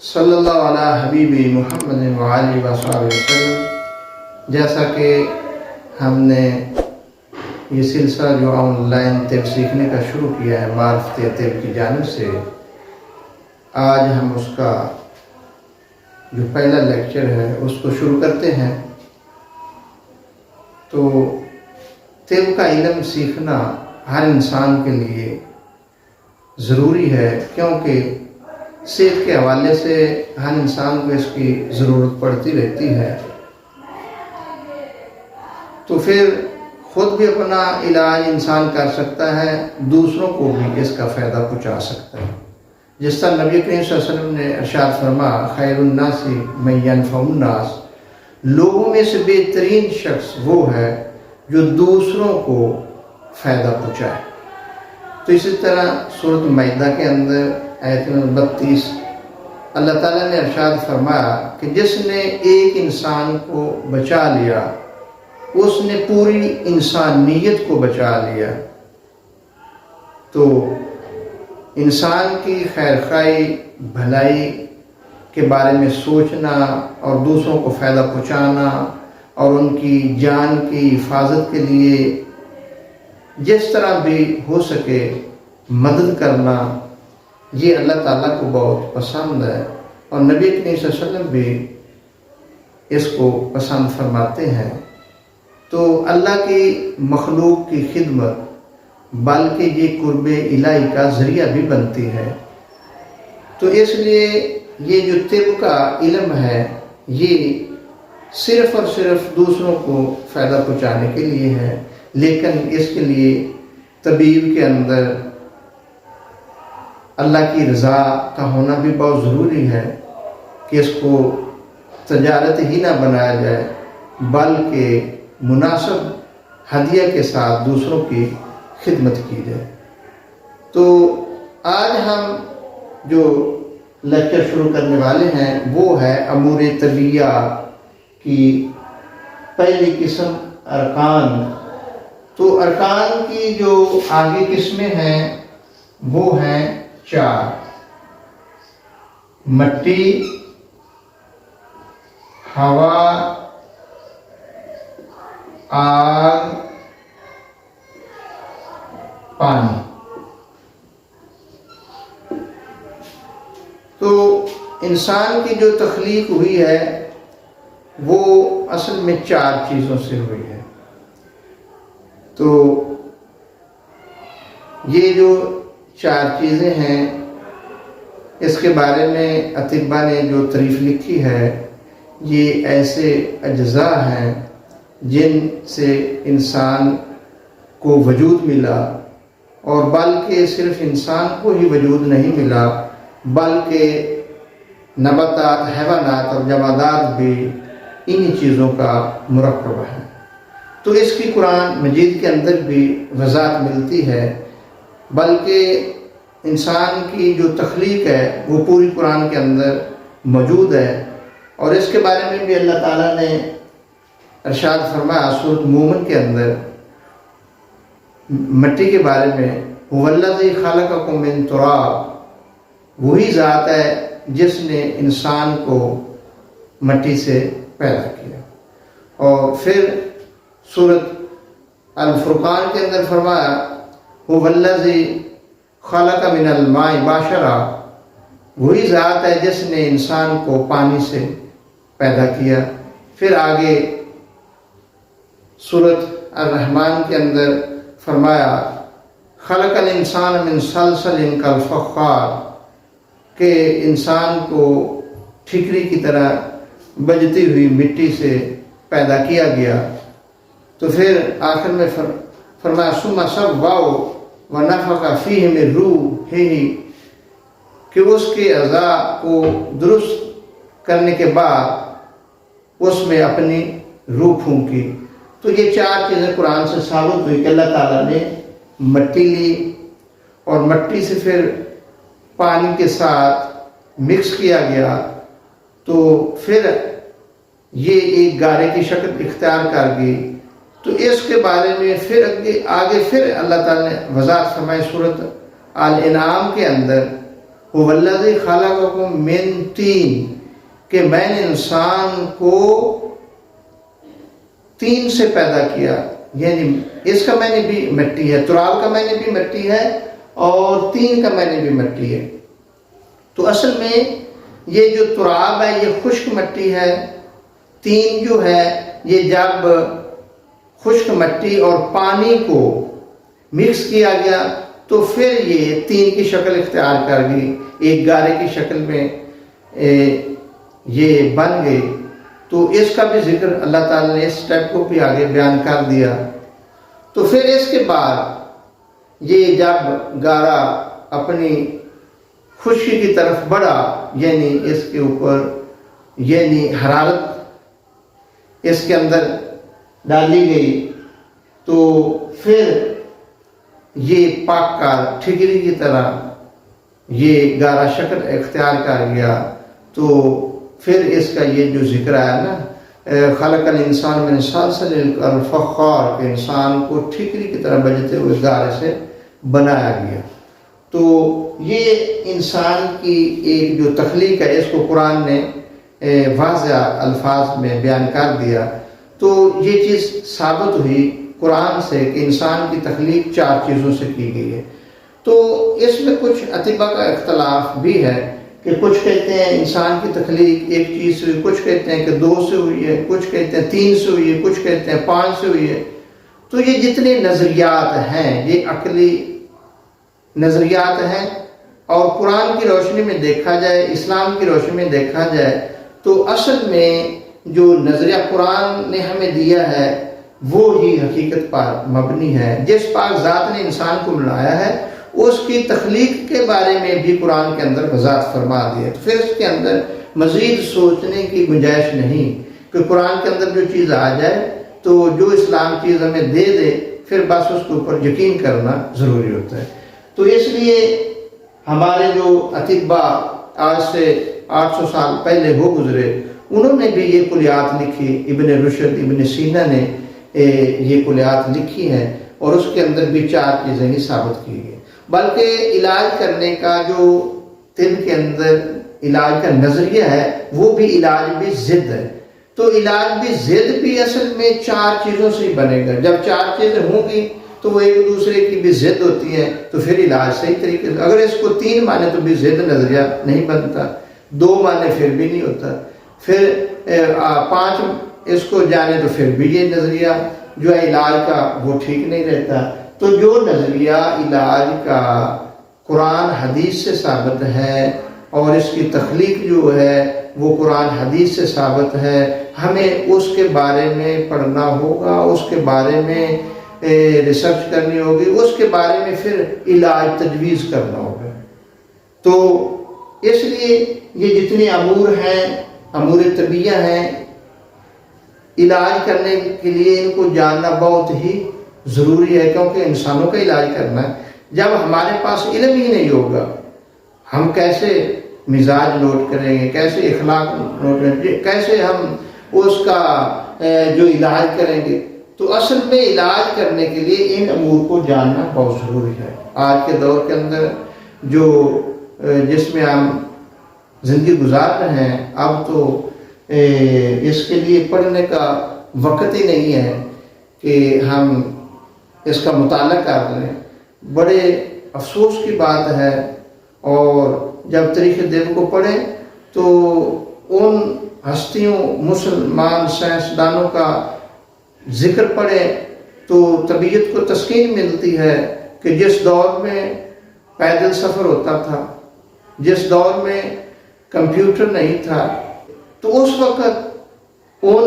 صلی اللہ علیہ حبیبی محمد وآلہ وصحبہ وسلم۔ جیسا کہ ہم نے یہ سلسلہ جو آن لائن طب سیکھنے کا شروع کیا ہے معرفت طب کی جانب سے، آج ہم اس کا جو پہلا لیکچر ہے اس کو شروع کرتے ہیں۔ تو طب کا علم سیکھنا ہر انسان کے لیے ضروری ہے، کیونکہ صحت کے حوالے سے ہر انسان کو اس کی ضرورت پڑتی رہتی ہے۔ تو پھر خود بھی اپنا علاج انسان کر سکتا ہے، دوسروں کو بھی اس کا فائدہ پہنچا سکتا ہے۔ جس طرح نبی کریم صلی اللہ علیہ وسلم نے ارشاد فرمایا، خیر الناس من ینفع الناس، لوگوں میں سے بہترین شخص وہ ہے جو دوسروں کو فائدہ پہنچائے۔ تو اسی طرح سورۃ مائدہ کے اندر آیت نمبر 32 اللہ تعالیٰ نے ارشاد فرمایا کہ جس نے ایک انسان کو بچا لیا اس نے پوری انسانیت کو بچا لیا۔ تو انسان کی خیرخواہی بھلائی کے بارے میں سوچنا اور دوسروں کو فائدہ پہنچانا اور ان کی جان کی حفاظت کے لیے جس طرح بھی ہو سکے مدد کرنا، یہ اللہ تعالیٰ کو بہت پسند ہے، اور نبی کریم صلی اللہ علیہ وسلم بھی اس کو پسند فرماتے ہیں۔ تو اللہ کی مخلوق کی خدمت بلکہ یہ قرب الہی کا ذریعہ بھی بنتی ہے۔ تو اس لیے یہ جو طب کا علم ہے یہ صرف اور صرف دوسروں کو فائدہ پہنچانے کے لیے ہے، لیکن اس کے لیے طبیب کے اندر اللہ کی رضا کا ہونا بھی بہت ضروری ہے کہ اس کو تجارت ہی نہ بنایا جائے بلکہ مناسب ہدیہ کے ساتھ دوسروں کی خدمت کی جائے۔ تو آج ہم جو لیکچر شروع کرنے والے ہیں وہ ہے امور طبیہ کی پہلی قسم ارکان۔ تو ارکان کی جو آگے قسمیں ہیں وہ ہیں 4: مٹی، ہوا، آگ، پانی۔ تو انسان کی جو تخلیق ہوئی ہے وہ اصل میں 4 چیزوں سے ہوئی ہے۔ تو یہ جو 4 چیزیں ہیں اس کے بارے میں اطباء نے جو تعریف لکھی ہے، یہ ایسے اجزاء ہیں جن سے انسان کو وجود ملا، اور بلکہ صرف انسان کو ہی وجود نہیں ملا بلکہ نباتات، حیوانات اور جمادات بھی انہی چیزوں کا مرکب ہے۔ تو اس کی قرآن مجید کے اندر بھی وضاحت ملتی ہے، بلکہ انسان کی جو تخلیق ہے وہ پوری قرآن کے اندر موجود ہے، اور اس کے بارے میں بھی اللہ تعالیٰ نے ارشاد فرمایا سورۃ مومن کے اندر مٹی کے بارے میں، هو الذی خلقکم من تراب، وہی ذات ہے جس نے انسان کو مٹی سے پیدا کیا۔ اور پھر سورۃ الفرقان کے اندر فرمایا هو الذی خلق من الماء بشرا، وہی ذات ہے جس نے انسان کو پانی سے پیدا کیا۔ پھر آگے سورۃ الرحمن کے اندر فرمایا خلق الانسان من صلصل کالفخار، کہ انسان کو ٹھیکری کی طرح بجتی ہوئی مٹی سے پیدا کیا گیا۔ تو پھر آخر میں فرمایا ثم سواه ونفخ فیہ من روحہ، کہ اس کے اعضاء کو درست کرنے کے بعد اس میں اپنی روح پھونکی۔ تو یہ 4 چیزیں قرآن سے ثابت ہوئی کہ اللہ تعالیٰ نے مٹی لی اور مٹی سے پھر پانی کے ساتھ مکس کیا گیا، تو پھر یہ ایک گارے کی شکل اختیار کر گئی۔ تو اس کے بارے میں پھر آگے پھر اللہ تعالیٰ نے وضاحت فرمائی سورۃ الانعام کے اندر हुवल्लज़ी खलक़कुम मिन तीन, कि मैंने इंसान को तीन से पैदा किया, यानी इसका मैंने भी मिट्टी है, तुराब का मैंने भी मिट्टी है और तीन का मैंने भी मिट्टी है। तो असल में ये जो तुराब है ये खुश्क मिट्टी है, तीन जो है ये जब खुश्क मिट्टी और पानी को मिक्स किया गया तो फिर ये तीन की शक्ल इख्तियार कर गई, एक गारे की शक्ल में ये बन गई। तो इसका भी जिक्र अल्लाह ताला ने इस स्टेप को भी आगे बयान कर दिया। तो फिर इसके बाद ये जब गारा अपनी खुशी की तरफ बढ़ा, यानी इसके ऊपर यानी हरारत इसके अंदर डाली गई, तो फिर ये पाक ठिकरी की तरह ये गारा शक्ल इख्तियार कर गया। तो फिर इसका ये जो जिक्र आया ना, खलक़ल इंसान मिन सलसालिल फ़ख़्ख़ार, के इंसान को ठिकरी की तरह बजते हुए गारे से बनाया गया। तो ये इंसान की एक जो तख्लीक है इसको कुरान ने वाज़ेह अल्फाज में बयान कर दिया। तो ये चीज़ साबित हुई कुरान से कि इंसान की तख्लीक चार चीज़ों से की गई है। तो इसमें कुछ अतिबा का इख्तलाफ भी है कि कुछ कहते हैं इंसान की तख्लीक एक चीज़ से हुई, कुछ कहते हैं कि दो से हुई है, कुछ कहते हैं तीन से हुई है, कुछ कहते हैं पाँच से हुई है। तो ये जितने नज़रियात हैं ये अकली नज़रियात हैं, और कुरान की रोशनी में देखा जाए, इस्लाम की रोशनी में देखा जाए तो असल में जो नज़रिया कुरान ने हमें दिया है वो ही हकीकत पर मबनी है। जिस पाक ज़ात ने इंसान को बनाया है उसकी तख्लीक के बारे में भी कुरान के अंदर वज़ाहत फरमा दी है। तो फिर इसके अंदर मज़ीद सोचने की गुंजाइश नहीं कि कुरान के अंदर जो चीज़ आ जाए तो जो इस्लाम चीज़ हमें दे दे फिर बस उसके ऊपर यकीन करना ज़रूरी होता है। तो इसलिए हमारे जो अतिबा आज से 800 साल पहले हो गुजरे, उन्होंने भी ये कुलियात लिखी, इब्न रुशद इब्न सीना ने ये कुलियात लिखी हैं और उसके अंदर भी चार चीज़ें ही साबित की गई। बल्कि इलाज करने का जो दिल के अंदर इलाज का नज़रिया है वो भी इलाज भी ज़िद है। तो इलाज भी ज़िद भी असल में चार चीज़ों से ही बनेगा। जब चार चीज़ें होंगी तो वो एक दूसरे की भी ज़िद होती है, तो फिर इलाज सही तरीके से। अगर इसको तीन माने तो भी ज़िद नज़रिया नहीं बनता, दो माने फिर भी नहीं होता, फिर पाँच इसको जाने तो फिर भी ये नज़रिया जो है इलाज का वो ठीक नहीं रहता। तो जो नज़रिया इलाज का कुरान हदीस से साबित है और इसकी तख्लीक जो है वो कुरान हदीस से साबित है, हमें उसके बारे में पढ़ना होगा, उसके बारे में रिसर्च करनी होगी, उसके बारे में फिर इलाज तजवीज़ करना होगा। तो इसलिए ये जितने अमूर हैं, अमूर तबीया हैं, इलाज करने के लिए इनको जानना बहुत ही ज़रूरी है, क्योंकि इंसानों का इलाज करना है। जब हमारे पास इल्म ही नहीं होगा, हम कैसे मिजाज नोट करेंगे, कैसे इखलाक नोट करेंगे, कैसे हम उसका जो इलाज करेंगे। तो असल में इलाज करने के लिए इन अमूर को जानना बहुत ज़रूरी है। आज के दौर के अंदर जो जिसमें हम ज़िंदगी गुजार रहे हैं, अब तो इसके लिए पढ़ने का वक्त ही नहीं है कि हम इसका मुताला कर लें। बड़े अफसोस की बात है। और जब तारीख़ दिल को पढ़ें तो उन हस्तियों मुसलमान साइंसदानों का ज़िक्र पढ़ें तो तबीयत को तस्कीन मिलती है कि जिस दौर में पैदल सफ़र होता था, जिस दौर में कंप्यूटर नहीं था, तो उस वक़्त उन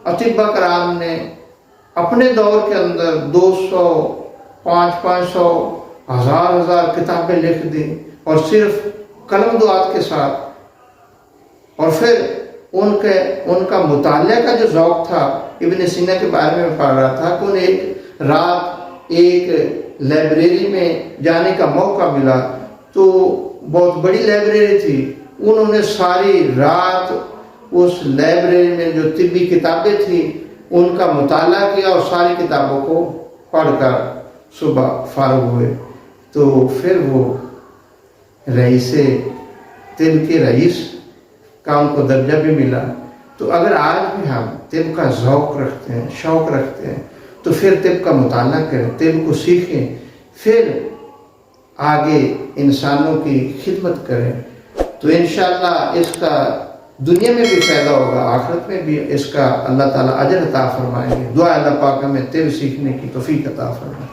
अतिबा कराम ने अपने दौर के अंदर 200, 500, 1000 किताबें लिख दी, और सिर्फ कलम दुआत के साथ। और फिर उनका मुताले का जो ज़ौक़ था, इब्न सीना के बारे में पढ़ रहा था कि उन्हें एक रात एक लाइब्रेरी में जाने का मौका मिला, तो बहुत बड़ी लाइब्रेरी थी। उन्होंने सारी रात उस लाइब्रेरी में जो तिब्बी किताबें थी उनका मुताला किया और सारी किताबों को पढ़कर सुबह फारुग हुए। तो फिर वो رئیس طب کے رئیس کا ان کو درجہ بھی ملا. تو اگر آج بھی ہم طب کا ذوق رکھتے ہیں، شوق رکھتے ہیں، تو پھر طب کا مطالعہ کریں، طب کو سیکھیں، پھر آگے انسانوں کی خدمت کریں، تو انشاءاللہ اس کا دنیا میں بھی فائدہ ہوگا، آخرت میں بھی اس کا اللہ تعالیٰ اجر عطا فرمائیں گے. دعا اللہ پاک ہمیں طب سیکھنے کی توفیق عطا فرمائے.